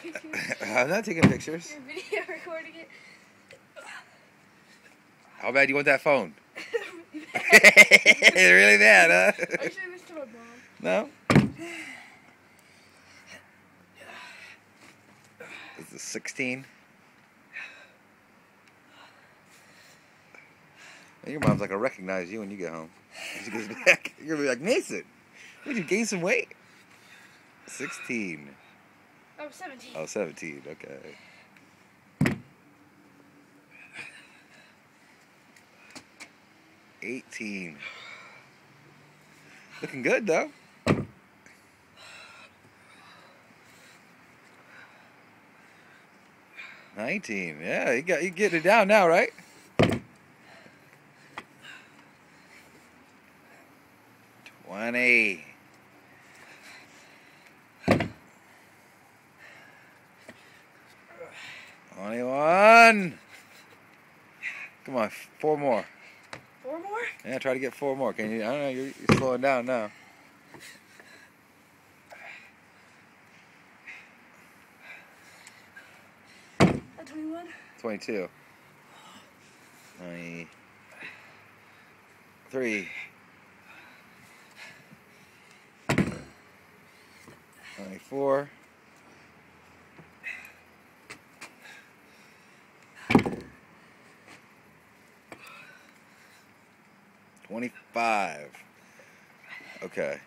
pictures? I'm not taking pictures. You're video recording it? How bad do you want that phone? Really bad, huh? Are you showing this to my mom? No? This is 16. Your mom's not gonna recognize you when you get home. When she gets back, you're gonna be like, Mason, did you gain some weight? 16. Oh, 17. Oh, 17. Okay. $18. Looking good though. $19. Yeah, you getting it down now, right? $20. $21. Come on, 4 more. 4 more? Yeah, try to get 4 more. Can you? I don't know. You're slowing down now. At 21? 22. 23. 24. 25. Okay.